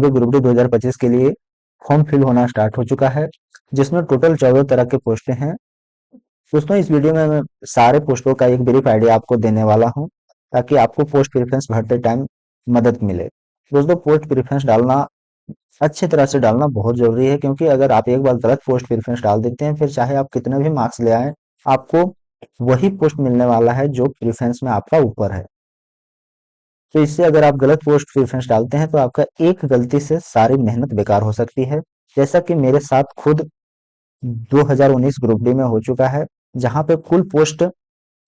Group D 2025 के लिए form fill होना स्टार्ट हो चुका है, जिसमें टोटल 14 तरह के पोस्टें हैं। दोस्तों इस वीडियो में मैं सारे पोस्टों का एक ब्रीफ आइडिया आपको देने वाला हूं, ताकि आपको पोस्ट प्रेफरेंस भरते टाइम मदद मिले। दोस्तों पोस्ट प्रेफरेंस डालना अच्छी तरह से डालना बहुत जरूरी है, क्योंकि अगर आप एक बार गलत पोस्ट प्रेफरेंस डाल देते हैं, फिर चाहे आप कितने भी मार्क्स ले आए, आपको वही पोस्ट मिलने वाला है जो प्रेफरेंस में आपका ऊपर है। तो इससे अगर आप गलत पोस्ट प्रेफरेंस डालते हैं तो आपका एक गलती से सारी मेहनत बेकार हो सकती है, जैसा कि मेरे साथ खुद 2019 ग्रुप डी में हो चुका है, जहां पे कुल पोस्ट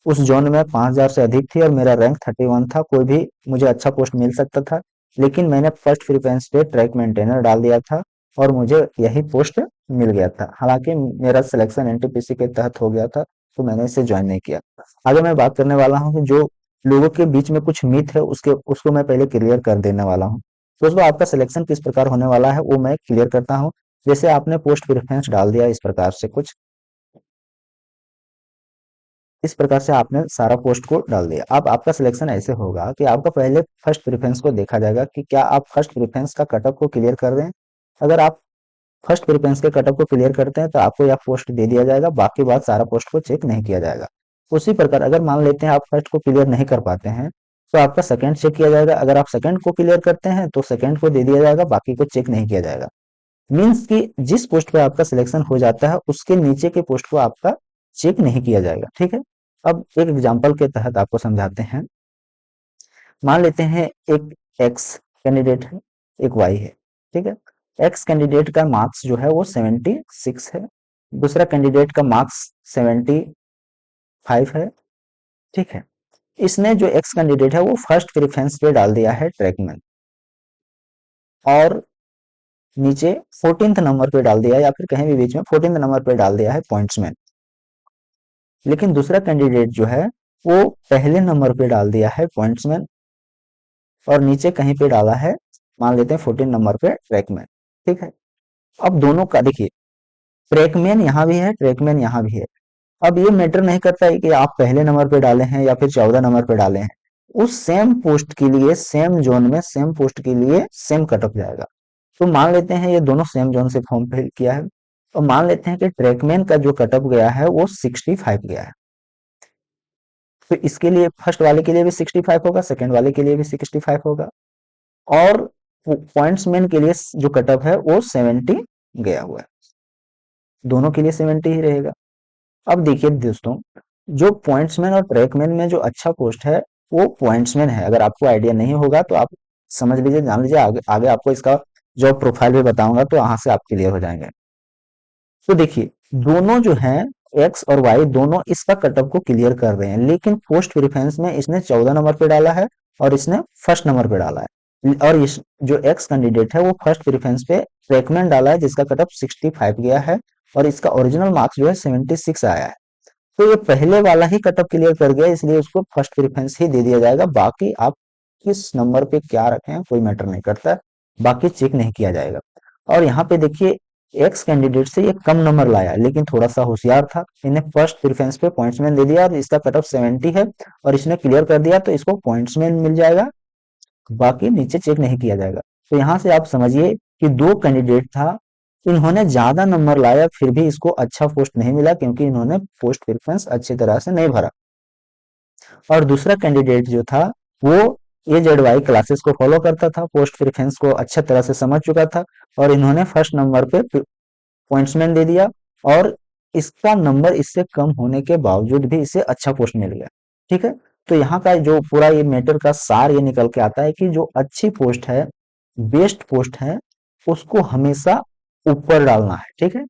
उस जोन में 5000 से अधिक थी और मेरा रैंक 31 था। कोई भी मुझे अच्छा पोस्ट मिल सकता था, लेकिन मैंने फर्स्ट प्रेफरेंस पे ट्रैक मेंटेनर डाल दिया था और मुझे यही पोस्ट मिल गया था। हालांकि मेरा सिलेक्शन एनटीपीसी के तहत हो गया था, तो मैंने इसे ज्वाइन नहीं किया। आगे मैं बात करने वाला हूँ कि जो लोगों के बीच में कुछ मिथ है उसको मैं पहले क्लियर कर देने वाला हूँ। दोस्तों आपका सिलेक्शन किस प्रकार होने वाला है वो मैं क्लियर करता हूँ। जैसे आपने पोस्ट प्रेफरेंस डाल दिया इस प्रकार से कुछ, इस प्रकार से आपने सारा पोस्ट को डाल दिया। अब आपका सिलेक्शन ऐसे होगा कि आपका पहले फर्स्ट प्रेफरेंस को देखा जाएगा कि क्या आप फर्स्ट प्रेफरेंस का कटअप को क्लियर कर रहे हैं। अगर आप फर्स्ट प्रेफरेंस के कटअप को क्लियर करते हैं तो आपको यह पोस्ट दे दिया जाएगा, बाकी बात सारा पोस्ट को चेक नहीं किया जाएगा। उसी प्रकार अगर मान लेते हैं आप फर्स्ट को क्लियर नहीं कर पाते हैं, तो आपका सेकंड चेक किया जाएगा। अगर आप सेकंड को क्लियर करते हैं तो सेकंड को दे दिया जाएगा, बाकी को चेक नहीं किया जाएगा। मीन्स कि जिस पोस्ट पे आपका सिलेक्शन हो जाता है उसके नीचे के पोस्ट को आपका चेक नहीं किया जाएगा। ठीक है, अब एक एग्जांपल के तहत आपको समझाते हैं। मान लेते हैं एक एक्स कैंडिडेट है, एक वाई है। ठीक है, एक्स कैंडिडेट का मार्क्स जो है वो 76 है, दूसरा कैंडिडेट का मार्क्स 75 है। ठीक है, इसने जो एक्स कैंडिडेट है वो फर्स्ट प्रेफरेंस पे डाल दिया है ट्रैकमैन, और नीचे 14th नंबर पे डाल दिया, या फिर कहीं भी बीच में 14th नंबर पे डाल दिया है पॉइंट्समैन। लेकिन दूसरा कैंडिडेट जो है वो पहले नंबर पे डाल दिया है पॉइंट्समैन, और नीचे कहीं पे डाला है, मान लेते हैं 14 नंबर पे ट्रैकमैन। ठीक है, अब दोनों का देखिए, ट्रैकमैन यहाँ भी है, ट्रैकमैन यहाँ भी है। अब ये मैटर नहीं करता है कि आप पहले नंबर पे डाले हैं या फिर 14 नंबर पे डाले हैं, उस सेम पोस्ट के लिए सेम जोन में सेम पोस्ट के लिए सेम कटअप जाएगा। तो मान लेते हैं ये दोनों सेम जोन से फॉर्म फिल किया है, और मान लेते हैं कि ट्रैकमैन का जो कटअप गया है वो 65 गया है। तो इसके लिए फर्स्ट वाले के लिए भी 65 होगा, सेकंड वाले के लिए भी 65 होगा, और पॉइंट्समैन के लिए जो कटअप है वो 70 गया हुआ है। दोनों के लिए 70 ही रहेगा। अब देखिए दोस्तों, जो पॉइंट्समैन और ट्रैकमैन में जो अच्छा पोस्ट है वो पॉइंट्समैन है। अगर आपको आइडिया नहीं होगा तो आप समझ लीजिए, जान लीजिए, आगे आगे आपको इसका जॉब प्रोफाइल भी बताऊंगा तो वहां से आप क्लियर हो जाएंगे। तो देखिए, दोनों जो हैं, एक्स और वाई दोनों इसका कटअप को क्लियर कर रहे हैं, लेकिन पोस्ट प्रेफरेंस में इसने 14 नंबर पे डाला है और इसने फर्स्ट नंबर पे डाला है। और इस जो एक्स कैंडिडेट है वो फर्स्ट प्रेफरेंस पे ट्रैकमैन डाला है, जिसका कटअप 65 गया है, और इसका ओरिजिनल मार्क्स जो है 76 आया है। तो ये पहले वाला ही कटअप क्लियर कर गया, इसलिए उसको फर्स्ट प्रेफरेंस ही दे दिया जाएगा। बाकी आप किस नंबर पे क्या रखें कोई मैटर नहीं करता, बाकी चेक नहीं किया जाएगा। और यहाँ पे देखिए, एक्स कैंडिडेट से ये कम नंबर लाया, लेकिन थोड़ा सा होशियार था, इन्हें फर्स्ट प्रेफरेंस पे पॉइंट्समैन दे दिया और इसका कटअप 70 है और इसने क्लियर कर दिया, तो इसको पॉइंट्समैन मिल जाएगा, बाकी नीचे चेक नहीं किया जाएगा। तो यहाँ से आप समझिए कि दो कैंडिडेट था, इन्होंने ज्यादा नंबर लाया फिर भी इसको अच्छा पोस्ट नहीं मिला, क्योंकि इन्होंने पोस्ट प्रेफरेंस अच्छी तरह से नहीं भरा। और दूसरा कैंडिडेट जो था वो AZY क्लासेस को फॉलो करता था, पोस्ट प्रेफरेंस को अच्छा तरह से समझ चुका था, और इन्होंने फर्स्ट नंबर पे पॉइंट्समैन दे दिया, और इसका नंबर इससे कम होने के बावजूद भी इसे अच्छा पोस्ट मिल गया। ठीक है, तो यहाँ का जो पूरा ये मैटर का सार ये निकल के आता है कि जो अच्छी पोस्ट है, बेस्ट पोस्ट है, उसको हमेशा ऊपर डालना है। ठीक है,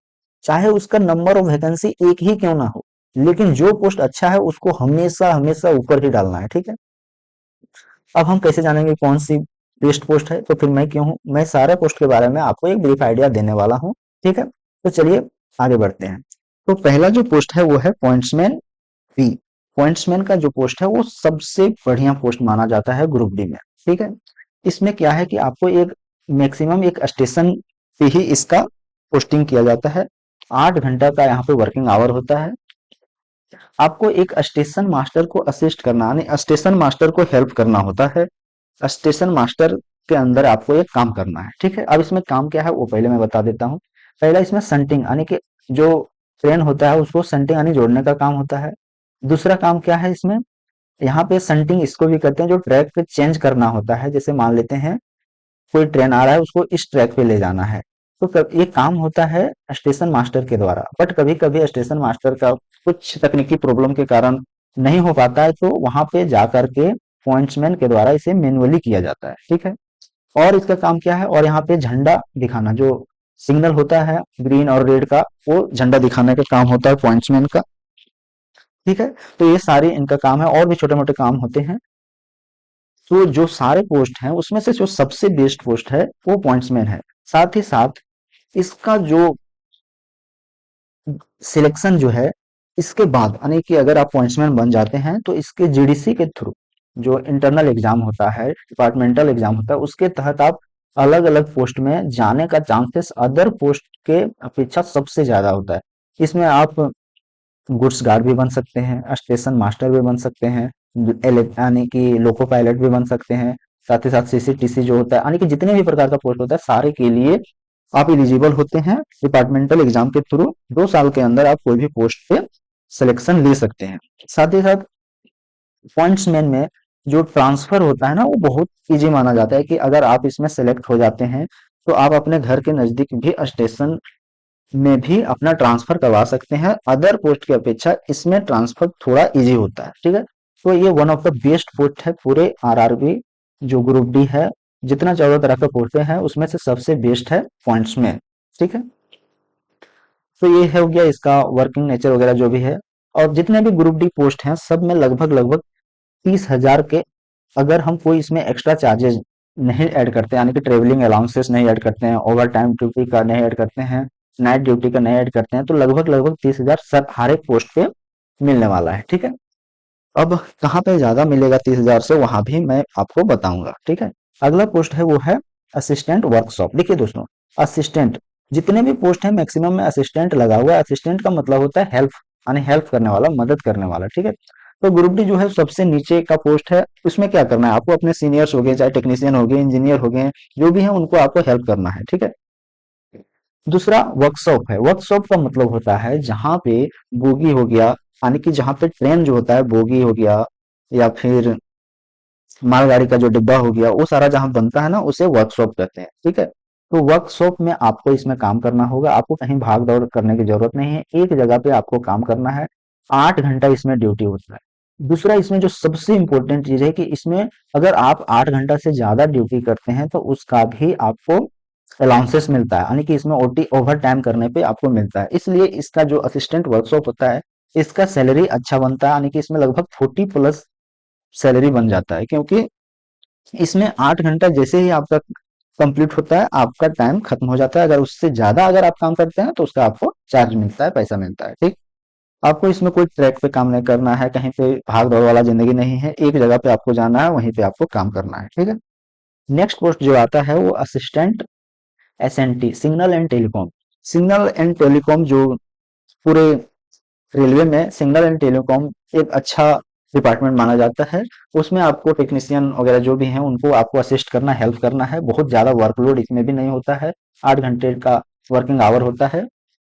चाहे उसका नंबर ऑफ वैकेंसी एक ही क्यों ना हो, लेकिन जो पोस्ट अच्छा है उसको हमेशा हमेशा ऊपर ही डालना है। ठीक है, अब हम कैसे जानेंगे कौन सी बेस्ट पोस्ट है, तो फिर मैं क्यों हूं, मैं सारे पोस्ट के बारे में आपको एक ब्रीफ आइडिया देने वाला हूं। ठीक है, तो चलिए आगे बढ़ते हैं। तो पहला जो पोस्ट है वो है पॉइंट्समैन बी। पॉइंट्समैन का जो पोस्ट है वो सबसे बढ़िया पोस्ट माना जाता है ग्रुप डी में। ठीक है, इसमें क्या है कि आपको एक मैक्सिमम एक स्टेशन पे ही इसका पोस्टिंग किया जाता है। 8 घंटा का यहाँ पे वर्किंग आवर होता है। आपको एक स्टेशन मास्टर को असिस्ट करना, यानी स्टेशन मास्टर को हेल्प करना होता है। स्टेशन मास्टर के अंदर आपको ये काम करना है। ठीक है, अब इसमें काम क्या है वो पहले मैं बता देता हूँ। पहला इसमें संटिंग यानी कि जो ट्रेन होता है उसको संटिंग यानी जोड़ने का काम होता है। दूसरा काम क्या है इसमें, यहाँ पे संटिंग इसको भी कहते हैं, जो ट्रैक पे चेंज करना होता है। जैसे मान लेते हैं कोई ट्रेन आ रहा है, उसको इस ट्रैक पे ले जाना है, तो ये काम होता है स्टेशन मास्टर के द्वारा। बट कभी कभी स्टेशन मास्टर का कुछ तकनीकी प्रॉब्लम के कारण नहीं हो पाता है, तो वहां पे जा करके पॉइंट्समैन के द्वारा इसे मैन्युअली किया जाता है। ठीक है, और इसका काम क्या है, और यहाँ पे झंडा दिखाना, जो सिग्नल होता है ग्रीन और रेड का, वो झंडा दिखाने का काम होता है पॉइंट्समैन का। ठीक है, तो ये सारे इनका काम है, और भी छोटे मोटे काम होते हैं। तो जो सारे पोस्ट हैं उसमें से जो सबसे बेस्ट पोस्ट है वो पॉइंट्समैन है। साथ ही साथ इसका जो सिलेक्शन जो है, इसके बाद यानी कि अगर आप पॉइंट्समैन बन जाते हैं तो इसके जीडीसी के थ्रू जो इंटरनल एग्जाम होता है, डिपार्टमेंटल एग्जाम होता है, उसके तहत आप अलग अलग पोस्ट में जाने का चांसेस अदर पोस्ट के अपेक्षा सबसे ज्यादा होता है। इसमें आप गुड्स गार्ड भी बन सकते हैं, स्टेशन मास्टर भी बन सकते हैं, यानी कि लोको पायलट भी बन सकते हैं। साथ ही साथ सीसीटीसी जो होता है, यानी कि जितने भी प्रकार का पोस्ट होता है सारे के लिए आप इलिजिबल होते हैं। डिपार्टमेंटल एग्जाम के थ्रू 2 साल के अंदर आप कोई भी पोस्ट पे सिलेक्शन ले सकते हैं। साथ ही साथ पॉइंट्समैन में जो ट्रांसफर होता है ना, वो बहुत इजी माना जाता है कि अगर आप इसमें सेलेक्ट हो जाते हैं तो आप अपने घर के नजदीक भी स्टेशन में भी अपना ट्रांसफर करवा सकते हैं। अदर पोस्ट की अपेक्षा इसमें ट्रांसफर थोड़ा इजी होता है। ठीक है, तो ये one of the best post है पूरे आरआरबी जो ग्रुप डी है, जितना 14 तरह के पोस्ट हैं उसमें से सबसे बेस्ट है पॉइंट्समैन। ठीक है, तो ये हो गया इसका वर्किंग नेचर वगैरह जो भी है। और जितने भी ग्रुप डी पोस्ट हैं सब में लगभग लगभग 30,000 के, अगर हम कोई इसमें एक्स्ट्रा चार्जेस नहीं ऐड करते यानी कि ट्रेवलिंग अलाउंसेस नहीं ऐड करते हैं, ओवर टाइम ड्यूटी का नहीं ऐड करते हैं, नाइट ड्यूटी का नहीं ऐड करते हैं, तो लगभग लगभग 30,000 सब हर एक पोस्ट पे मिलने वाला है। ठीक है, अब कहाँ पे ज्यादा मिलेगा 30,000 से, वहां भी मैं आपको बताऊंगा। ठीक है, अगला पोस्ट है वो है असिस्टेंट वर्कशॉप। देखिए दोस्तों, असिस्टेंट जितने भी पोस्ट है मैक्सिमम में असिस्टेंट लगा हुआ है। असिस्टेंट का मतलब होता है हेल्प, यानी हेल्प करने वाला, मदद करने वाला। ठीक है, तो ग्रुप डी जो है सबसे नीचे का पोस्ट है। इसमें क्या करना है आपको, अपने सीनियर्स हो गए, चाहे टेक्नीशियन हो गए, इंजीनियर हो गए, जो भी है उनको आपको हेल्प करना है। ठीक है, दूसरा वर्कशॉप है। वर्कशॉप का मतलब होता है जहां पे बोगी हो गया, यानी कि जहां पे ट्रेन जो होता है बोगी हो गया, या फिर मालगाड़ी का जो डिब्बा हो गया, वो सारा जहां बनता है ना, उसे वर्कशॉप कहते हैं। ठीक है, तो वर्कशॉप में आपको इसमें काम करना होगा, आपको कहीं भाग दौड़ करने की जरूरत नहीं है, एक जगह पे आपको काम करना है। 8 घंटा इसमें ड्यूटी होता है। दूसरा इसमें जो सबसे इंपॉर्टेंट चीज है कि इसमें अगर आप 8 घंटा से ज्यादा ड्यूटी करते हैं तो उसका भी आपको अलाउंसेस मिलता है, यानी कि इसमें ओटी ओवर टाइम करने पे आपको मिलता है। इसलिए इसका जो असिस्टेंट वर्कशॉप होता है, इसका सैलरी अच्छा बनता है, यानी कि इसमें लगभग 40+ सैलरी बन जाता है, क्योंकि इसमें 8 घंटा जैसे ही आपका कंप्लीट होता है आपका टाइम खत्म हो जाता है। अगर उससे ज्यादा अगर आप काम करते हैं तो उसका आपको चार्ज मिलता है, पैसा मिलता है। ठीक, आपको इसमें कोई ट्रैक पे काम नहीं करना है, कहीं पे भाग दौड़ वाला जिंदगी नहीं है, एक जगह पे आपको जाना है, वहीं पे आपको काम करना है। ठीक है, नेक्स्ट पोस्ट जो आता है वो assistant SNT, signal and telecom. Signal and telecom जो पूरे रेलवे में सिग्नल एंड टेलीकॉम एक अच्छा डिपार्टमेंट माना जाता है। उसमें आपको टेक्नीशियन वगैरह जो भी हैं उनको आपको असिस्ट करना, हेल्प करना है। बहुत ज्यादा वर्कलोड इसमें भी नहीं होता है, 8 घंटे का वर्किंग आवर होता है।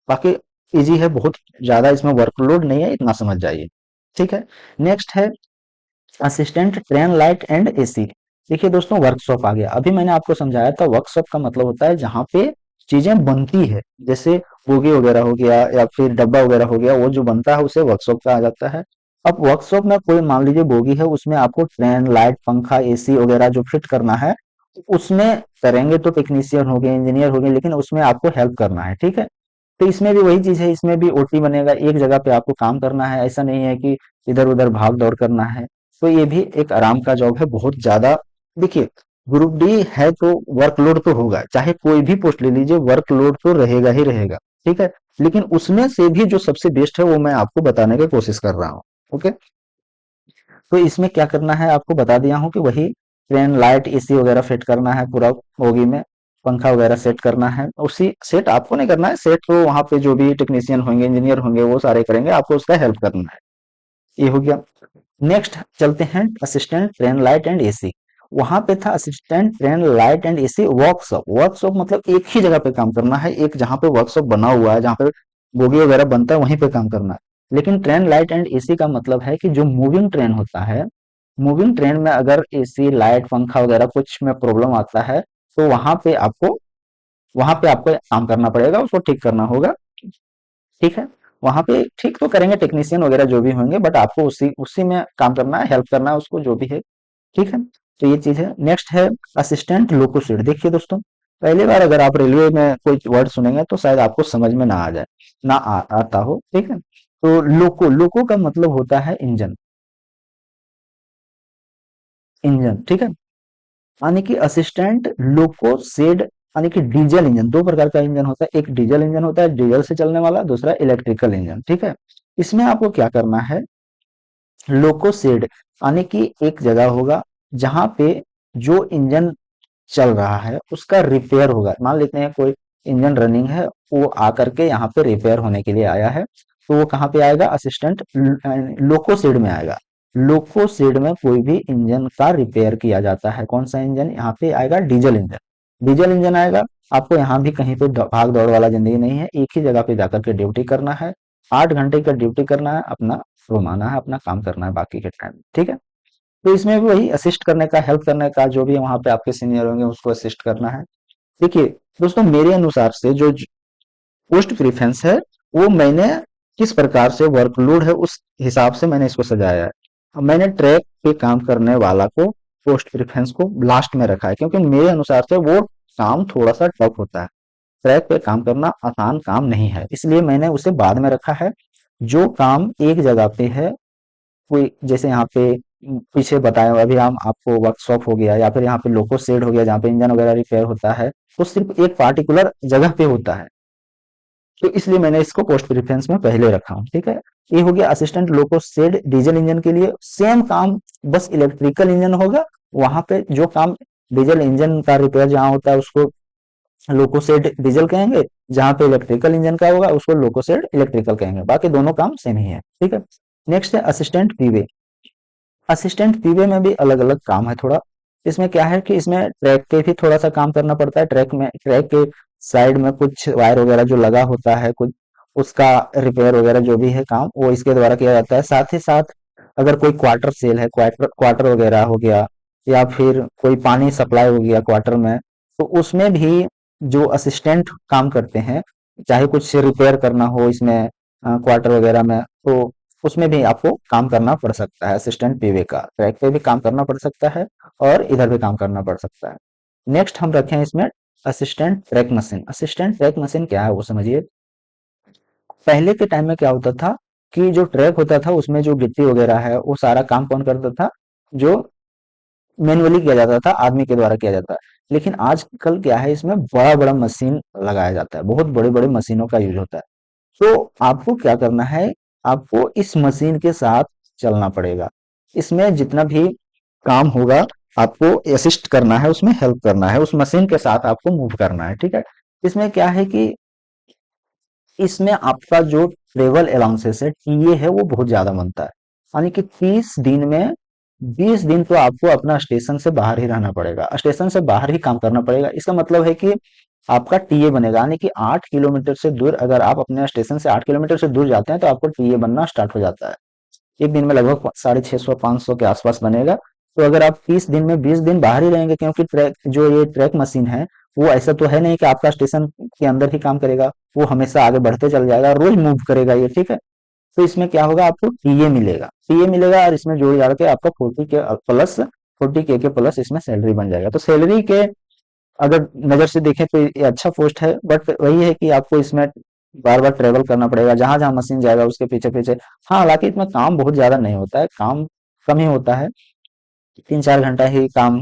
बाकी इजी है, बहुत ज्यादा इसमें वर्कलोड नहीं है, इतना समझ जाइए। ठीक है, नेक्स्ट है assistant train light and AC. देखिए दोस्तों, वर्कशॉप आ गया। अभी मैंने आपको समझाया था वर्कशॉप का मतलब होता है जहाँ पे चीजें बनती है, जैसे बोगी वगैरह हो गया या फिर डब्बा वगैरह हो गया, वो जो बनता है उसे वर्कशॉप कहा जाता है। अब वर्कशॉप में कोई मान लीजिए बोगी है, उसमें आपको ट्रेन लाइट पंखा एसी वगैरह जो फिट करना है, उसमें करेंगे तो टेक्नीशियन हो गए, इंजीनियर हो गए, लेकिन उसमें आपको हेल्प करना है। ठीक है, तो इसमें भी वही चीज है, इसमें भी ओटी बनेगा, एक जगह पे आपको काम करना है, ऐसा नहीं है कि इधर उधर भाग दौड़ करना है। तो ये भी एक आराम का जॉब है, बहुत ज्यादा। देखिए, ग्रुप डी है तो वर्कलोड तो होगा, चाहे कोई भी पोस्ट ले लीजिए वर्कलोड तो रहेगा ही रहेगा। ठीक है, लेकिन उसमें से भी जो सबसे बेस्ट है वो मैं आपको बताने की कोशिश कर रहा हूँ। ओके, तो इसमें क्या करना है आपको बता दिया हूँ कि वही ट्रेन लाइट एसी वगैरह फिट करना है पूरा बोगी में, पंखा वगैरह सेट करना है। उसी सेट आपको नहीं करना है, सेट तो वहां पे जो भी टेक्नीशियन होंगे, इंजीनियर होंगे, वो सारे करेंगे, आपको उसका हेल्प करना है। ये हो गया। नेक्स्ट चलते हैं assistant train light and AC. वहां पे था assistant train light and AC workshop. Workshop मतलब एक ही जगह पे काम करना है, एक जहाँ पे वर्कशॉप बना हुआ है, जहाँ पे बोगी वगैरह बनता है, वहीं पे काम करना है। लेकिन ट्रेन लाइट एंड एसी का मतलब है कि जो मूविंग ट्रेन होता है, मूविंग ट्रेन में अगर एसी लाइट पंखा वगैरह कुछ में प्रॉब्लम आता है, तो वहां पे आपको काम करना पड़ेगा, उसको ठीक करना होगा। ठीक है, वहां पे ठीक तो करेंगे टेक्नीशियन वगैरह जो भी होंगे, बट आपको उसी उसी में काम करना है, हेल्प करना है उसको, जो भी है। ठीक है, तो ये चीज है। नेक्स्ट है असिस्टेंट लोकोसेड। देखिए दोस्तों, पहली बार अगर आप रेलवे में कोई वर्ड सुनेंगे तो शायद आपको समझ में ना आ जाए, आता हो। ठीक है, तो लोको, लोको का मतलब होता है इंजन। इंजन, ठीक है। यानी कि असिस्टेंट लोको सेड, यानी कि डीजल इंजन, दो प्रकार का इंजन होता है, एक डीजल इंजन होता है डीजल से चलने वाला, दूसरा इलेक्ट्रिकल इंजन। ठीक है, इसमें आपको क्या करना है, लोको सेड यानी कि एक जगह होगा जहां पे जो इंजन चल रहा है उसका रिपेयर होगा। मान लेते हैं कोई इंजन रनिंग है, वो आकर के यहाँ पे रिपेयर होने के लिए आया है, तो वो कहाँ पे आएगा, असिस्टेंट लोको सीड में आएगा। लोको सीड में कोई भी इंजन का रिपेयर किया जाता है। कौन सा इंजन यहाँ पे आएगा, डीजल इंजन। डीजल इंजन आएगा। आपको यहाँ भी कहीं पे भाग दौड़ वाला जिंदगी नहीं है, एक ही जगह पे जाकर के ड्यूटी करना है, 8 घंटे का ड्यूटी करना है, अपना घुमाना है, अपना काम करना है बाकी के टाइम। ठीक है, तो इसमें भी वही असिस्ट करने का, हेल्प करने का, जो भी वहां पे आपके सीनियर होंगे उसको असिस्ट करना है। देखिए दोस्तों, मेरे अनुसार से जो पोस्ट प्रेफरेंस है, वो मैंने किस प्रकार से वर्कलोड है उस हिसाब से मैंने इसको सजाया है। अब मैंने ट्रैक पे काम करने वाला को, पोस्ट प्रेफरेंस को लास्ट में रखा है, क्योंकि मेरे अनुसार से वो काम थोड़ा सा टफ होता है। ट्रैक पे काम करना आसान काम नहीं है, इसलिए मैंने उसे बाद में रखा है। जो काम एक जगह पे है, कोई जैसे यहाँ पे पीछे बताया हुआ, अभी हम आपको वर्कशॉप हो गया, या फिर यहाँ पे लोको शेड हो गया जहाँ पे इंजन वगैरह रिपेयर होता है, तो सिर्फ एक पार्टिकुलर जगह पे होता है, तो इसलिए मैंने इसको पोस्ट प्रेफरेंस में पहले रखा हूँ। ठीक है, ये हो गया assistant loco shed diesel engine के लिए। सेम काम बस इलेक्ट्रिकल इंजन होगा, वहां पे जो काम डीजल इंजन का रिपेयर जहाँ होता है उसको लोको शेड डीजल कहेंगे, जहाँ पे इलेक्ट्रिकल इंजन का होगा उसको लोको शेड इलेक्ट्रिकल कहेंगे, बाकी दोनों काम सेम ही है। ठीक है, नेक्स्ट है असिस्टेंट पीवे। असिस्टेंट पीवे में भी अलग अलग काम है थोड़ा। इसमें क्या है कि इसमें ट्रैक के भी थोड़ा सा काम करना पड़ता है। ट्रैक के साइड में कुछ वायर वगैरह जो लगा होता है, कुछ उसका रिपेयर वगैरह जो भी है काम, वो इसके द्वारा किया जाता है। साथ ही साथ अगर कोई क्वार्टर सेल है, क्वार्टर क्वार्टर वगैरह हो गया, या फिर कोई पानी सप्लाई हो गया क्वार्टर में, तो उसमें भी जो असिस्टेंट काम करते हैं, चाहे कुछ रिपेयर करना हो इसमें क्वार्टर वगैरह में, तो उसमें भी आपको काम करना पड़ सकता है। असिस्टेंट पीवे का ट्रैक पे भी काम करना पड़ सकता है, और इधर भी काम करना पड़ सकता है। नेक्स्ट हम रखें इसमें assistant track machine. Assistant track machine क्या है वो समझिए। पहले के टाइम में क्या होता था कि जो ट्रैक होता था उसमें जो गिट्टी वगैरह है, वो सारा काम कौन करता था, जो मैनुअली किया जाता था, आदमी के द्वारा किया जाता है। लेकिन आजकल क्या है, इसमें बड़ा बड़ा मशीन लगाया जाता है, बहुत बड़े बड़े मशीनों का यूज होता है। तो आपको क्या करना है, आपको इस मशीन के साथ चलना पड़ेगा। इसमें जितना भी काम होगा आपको असिस्ट करना है, उसमें हेल्प करना है, उस मशीन के साथ आपको मूव करना है। ठीक है, इसमें क्या है कि इसमें आपका जो ट्रेवल अलाउंसेस है, टीए है, वो बहुत ज्यादा बनता है। यानी कि 30 दिन में 20 दिन तो आपको अपना स्टेशन से बाहर ही रहना पड़ेगा, स्टेशन से बाहर ही काम करना पड़ेगा। इसका मतलब है कि आपका टीए बनेगा, यानी कि 8 किलोमीटर से दूर, अगर आप अपने स्टेशन से 8 किलोमीटर से दूर जाते हैं तो आपको टीए बनना स्टार्ट हो जाता है। एक दिन में लगभग 650 500 के आसपास बनेगा। तो अगर आप 30 दिन में 20 दिन बाहर ही रहेंगे, क्योंकि ट्रैक, जो ये ट्रैक मशीन है, वो ऐसा तो है नहीं कि आपका स्टेशन के अंदर ही काम करेगा, वो हमेशा आगे बढ़ते चल जाएगा, रोज मूव करेगा ये। ठीक है, तो इसमें क्या होगा, आपको टीए मिलेगा, टीए मिलेगा, और इसमें जोड़ जाड़ के आपका 40 के प्लस इसमें सैलरी बन जाएगा। तो सैलरी के अगर नजर से देखें तो ये अच्छा पोस्ट है, बट वही है कि आपको इसमें बार बार ट्रेवल करना पड़ेगा, जहां जहां मशीन जाएगा उसके पीछे पीछे। हाँ, हालांकि इसमें काम बहुत ज्यादा नहीं होता है, काम कम ही होता है, 3 4 घंटा ही काम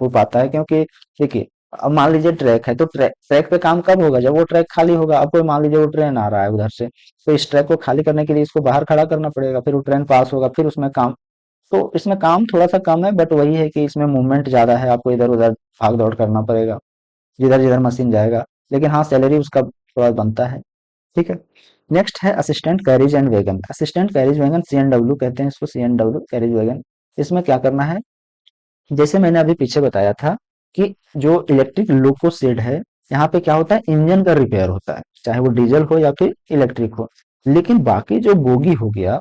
हो पाता है। क्योंकि देखिए, अब मान लीजिए ट्रैक है, तो ट्रैक ट्रैक पे काम कब होगा, जब वो ट्रैक खाली होगा। अब कोई मान लीजिए वो ट्रेन आ रहा है उधर से, तो इस ट्रैक को खाली करने के लिए इसको बाहर खड़ा करना पड़ेगा, फिर वो ट्रेन पास होगा, फिर उसमें काम। तो इसमें काम थोड़ा सा कम है, बट वही है कि इसमें मूवमेंट ज्यादा है, आपको इधर उधर भाग दौड़ करना पड़ेगा जिधर जिधर मशीन जाएगा। लेकिन हाँ, सैलरी उसका थोड़ा बनता है। ठीक है, नेक्स्ट है assistant carriage and wagon. Assistant carriage wagon, CNW कहते हैं इसको, सीएनडब्ल्यू कैरिज वैगन। इसमें क्या करना है, जैसे मैंने अभी पीछे बताया था कि जो इलेक्ट्रिक लोको शेड है, यहाँ पे क्या होता है, इंजन का रिपेयर होता है, चाहे वो डीजल हो या फिर इलेक्ट्रिक हो। लेकिन बाकी जो बोगी हो गया,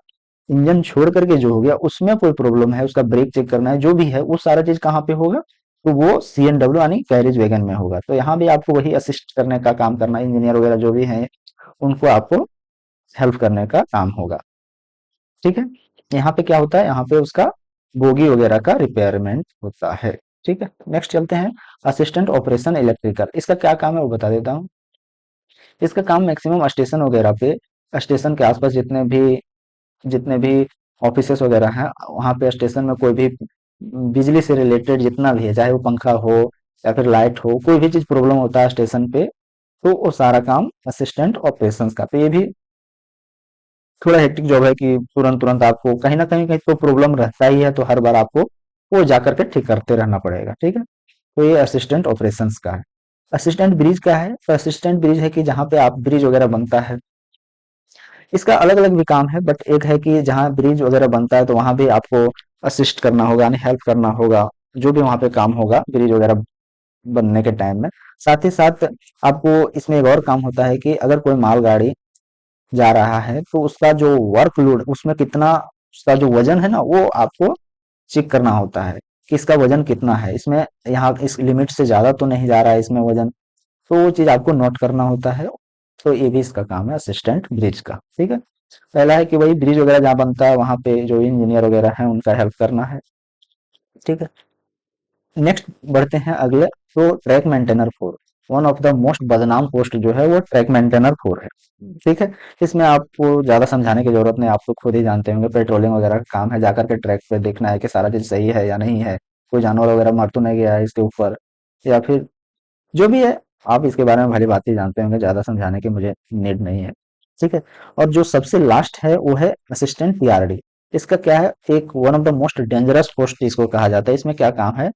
इंजन छोड़ करके जो हो गया, उसमें कोई प्रॉब्लम है, उसका ब्रेक चेक करना है, जो भी है वो सारा चीज कहाँ पे होगा, तो वो CNW यानी कैरिज वैगन में होगा। तो यहाँ भी आपको वही असिस्ट करने का काम करना है, इंजीनियर वगैरह जो भी है उनको आपको हेल्प करने का काम होगा। ठीक है, यहाँ पे क्या होता है, यहाँ पे उसका बोगी वगैरह का रिपेयरमेंट होता है। ठीक है, नेक्स्ट चलते हैं, असिस्टेंट ऑपरेशन इलेक्ट्रिकल। इसका क्या काम है वो बता देता हूँ। इसका काम मैक्सिमम स्टेशन वगैरह पे, स्टेशन के आसपास जितने भी ऑफिसेस वगैरह हैं, वहाँ पे स्टेशन में कोई भी बिजली से रिलेटेड जितना भी है, चाहे वो पंखा हो या फिर लाइट हो, कोई भी चीज प्रॉब्लम होता है स्टेशन पे, तो वो सारा काम असिस्टेंट ऑपरेशंस का। तो ये भी थोड़ा हेक्टिक जॉब है कि तुरंत तुरंत आपको कहीं ना कहीं कहीं तो प्रॉब्लम रहता ही है, तो हर बार आपको वो जाकर के ठीक करते रहना पड़ेगा। ठीक है, तो ये असिस्टेंट ऑपरेशंस का है। असिस्टेंट ब्रिज का है, तो असिस्टेंट ब्रिज है कि जहाँ पे आप ब्रिज वगैरह बनता है, इसका अलग अलग भी काम है, बट एक है कि जहाँ ब्रिज वगैरह बनता है तो वहां भी आपको असिस्ट करना होगा, यानी हेल्प करना होगा, जो भी वहां पे काम होगा ब्रिज वगैरह बनने के टाइम में। साथ ही साथ आपको इसमें एक और काम होता है कि अगर कोई मालगाड़ी जा रहा है तो उसका जो वर्कलोड, उसमें कितना, उसका जो वजन है ना, वो आपको चेक करना होता है कि इसका वजन कितना है, इसमें यहाँ इस लिमिट से ज्यादा तो नहीं जा रहा है इसमें वजन, तो वो चीज आपको नोट करना होता है। तो ये भी इसका काम है असिस्टेंट ब्रिज का। ठीक है, पहला है कि वही ब्रिज वगैरह जहाँ बनता है वहां पे जो इंजीनियर वगैरह है उनका हेल्प करना है। ठीक है, नेक्स्ट बढ़ते हैं अगले। तो track maintainer four, one of the most बदनाम पोस्ट जो है वो ट्रैक मेंटेनर फोर है। ठीक है, इसमें आपको ज्यादा समझाने की जरूरत नहीं, आप तो खुद ही जानते होंगे, पेट्रोलिंग वगैरह का काम है, जाकर के ट्रैक पे देखना है कि सारा चीज सही है या नहीं है, कोई जानवर वगैरह मर तो नहीं गया है इसके ऊपर, या फिर जो भी है, आप इसके बारे में भली बात ही जानते होंगे, ज्यादा समझाने की मुझे नीड नहीं है। ठीक है, और जो सबसे लास्ट है वो है असिस्टेंट PRD। इसका क्या है, एक one of the most dangerous post इसको कहा जाता है। इसमें क्या काम है,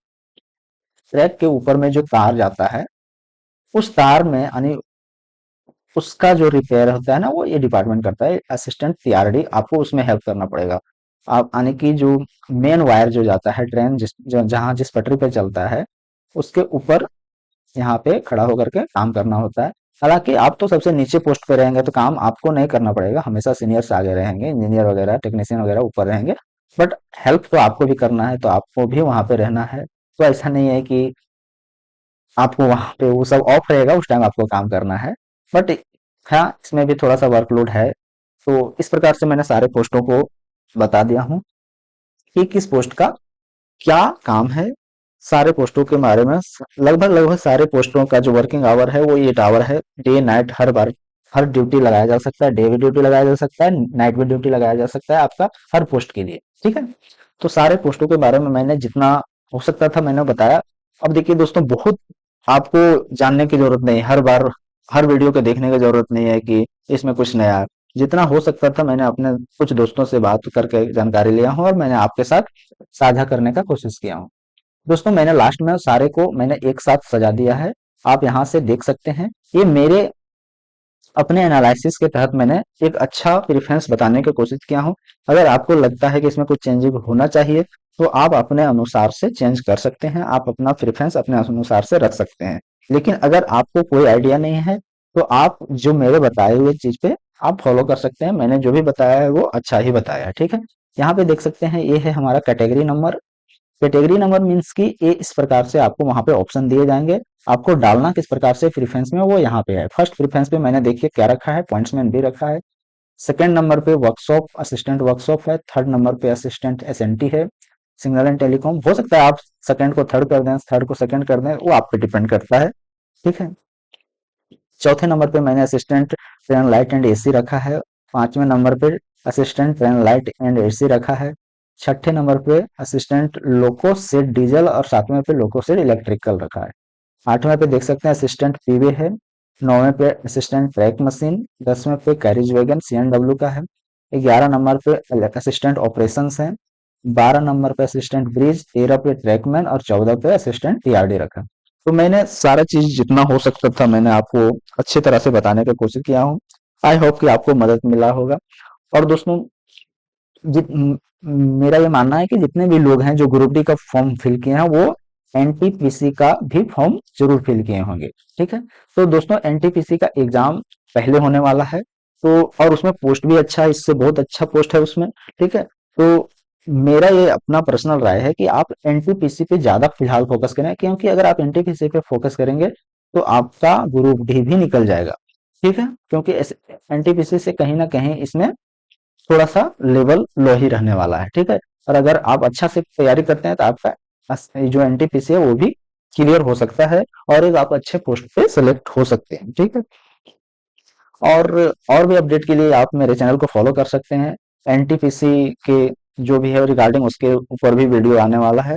ट्रैक के ऊपर में जो तार जाता है, उस तार में यानी उसका जो रिपेयर होता है ना, वो ये डिपार्टमेंट करता है, असिस्टेंट PRD। आपको उसमें हेल्प करना पड़ेगा। आप यानी कि जो मेन वायर जो जाता है, ट्रेन जहां जिस पटरी पे चलता है, उसके ऊपर यहाँ पे खड़ा होकर के काम करना होता है। हालांकि आप तो सबसे नीचे पोस्ट पे रहेंगे तो काम आपको नहीं करना पड़ेगा, हमेशा सीनियर से आगे रहेंगे, इंजीनियर वगैरह टेक्नीशियन वगैरह ऊपर रहेंगे, बट हेल्प तो आपको भी करना है, तो आपको भी वहां पे रहना है। तो ऐसा नहीं है कि आपको वहां पे वो सब ऑफ रहेगा, उस टाइम आपको काम करना है, बट हाँ इसमें भी थोड़ा सा वर्कलोड है। तो इस प्रकार से मैंने सारे पोस्टों को बता दिया हूँ कि किस पोस्ट का क्या काम है। सारे पोस्टों के बारे में लगभग लगभग सारे पोस्टों का जो वर्किंग आवर है वो 8 आवर है। डे नाइट हर बार हर ड्यूटी लगाया जा सकता है, डे भी ड्यूटी लगाया जा सकता है, नाइट भी ड्यूटी लगाया जा सकता है आपका हर पोस्ट के लिए। ठीक है, तो सारे पोस्टों के बारे में मैंने जितना हो सकता था मैंने बताया। अब देखिए दोस्तों, बहुत आपको जानने की जरूरत नहीं, हर बार हर वीडियो को देखने की जरूरत नहीं है कि इसमें कुछ नया है। जितना हो सकता था मैंने अपने कुछ दोस्तों से बात करके जानकारी लिया हूँ और मैंने आपके साथ साझा करने का कोशिश किया हूँ। दोस्तों मैंने लास्ट में सारे को मैंने एक साथ सजा दिया है, आप यहाँ से देख सकते हैं। ये मेरे अपने एनालिसिस के तहत मैंने एक अच्छा प्रेफरेंस बताने की कोशिश किया हूँ। अगर आपको लगता है कि इसमें कुछ चेंजिंग होना चाहिए तो आप अपने अनुसार से चेंज कर सकते हैं, आप अपना प्रेफरेंस अपने अनुसार से रख सकते हैं। लेकिन अगर आपको कोई आइडिया नहीं है तो आप जो मेरे बताए हुए चीज पे आप फॉलो कर सकते हैं। मैंने जो भी बताया है वो अच्छा ही बताया है। ठीक है, यहाँ पे देख सकते हैं ये है हमारा category number. Category number means कि ये इस प्रकार से आपको वहां पे ऑप्शन दिए जाएंगे, आपको डालना किस प्रकार से प्रीफरेंस में वो यहाँ पे है। फर्स्ट प्रीफरेंस पे मैंने देखिए क्या रखा है, पॉइंट्समैन भी रखा है। सेकंड नंबर पे वर्कशॉप असिस्टेंट वर्कशॉप है। थर्ड नंबर पे असिस्टेंट SNT है, सिग्नल एंड टेलीकॉम। हो सकता है आप सेकंड को थर्ड कर दें, थर्ड को सेकंड कर दें, वो आप पे डिपेंड करता है। ठीक है, चौथे नंबर पे मैंने assistant train light and AC रखा है। पांचवें नंबर पे assistant train light and AC रखा है। छठे नंबर पे असिस्टेंट लोको सेट डीजल और सातवें पे लोको सेट इलेक्ट्रिकल रखा है। आठवें पे देख सकते हैं असिस्टेंट पीवे है। नौवें पे असिस्टेंट ट्रैक मशीन। 10वें पे कैरिज वैगन CNW का है। 11 नंबर पे असिस्टेंट ऑपरेशंस है। 12 नंबर पे असिस्टेंट ब्रिज। 13 पे ट्रैकमैन और 14 पे असिस्टेंट PRD रखा। तो मैंने सारा चीज जितना हो सकता था मैंने आपको अच्छी तरह से बताने की कोशिश किया हूँ। आई होप कि आपको मदद मिला होगा। और दोस्तों मेरा ये मानना है कि जितने भी लोग हैं जो ग्रुप डी का फॉर्म फिल किए हैं वो एनटीपीसी का भी फॉर्म जरूर फिल किए होंगे। ठीक है, तो दोस्तों एनटीपीसी का एग्जाम पहले होने वाला है, तो और उसमें पोस्ट भी अच्छा है, इससे बहुत अच्छा पोस्ट है उसमें। ठीक है, तो मेरा ये अपना पर्सनल राय है कि आप एनटीपीसी पे ज्यादा फिलहाल फोकस करें, क्योंकि अगर आप एनटीपीसी पे फोकस करेंगे तो आपका ग्रुप डी भी निकल जाएगा। ठीक है, क्योंकि एनटीपीसी से कहीं ना कहीं इसमें थोड़ा सा लेवल लो ही रहने वाला है। ठीक है, और अगर आप अच्छा से तैयारी करते हैं तो आपका जो एनटीपीसी है वो भी क्लियर हो सकता है और एक आप अच्छे पोस्ट पे सिलेक्ट हो सकते हैं। ठीक है, और और भी अपडेट के लिए आप मेरे चैनल को फॉलो कर सकते हैं। एनटीपीसी के जो भी है रिगार्डिंग उसके ऊपर भी वीडियो आने वाला है,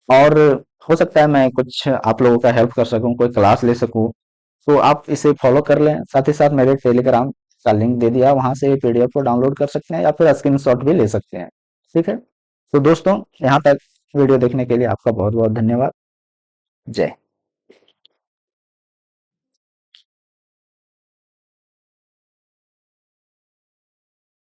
और हो सकता है मैं कुछ आप लोगों का हेल्प कर सकूं, कोई क्लास ले सकूं, तो आप इसे फॉलो कर लें। साथ ही साथ मेरे टेलीग्राम का लिंक दे दिया, वहां से पीडीएफ को डाउनलोड कर सकते हैं या फिर स्क्रीनशॉट भी ले सकते हैं। ठीक है, तो दोस्तों यहाँ तक वीडियो देखने के लिए आपका बहुत बहुत धन्यवाद। जय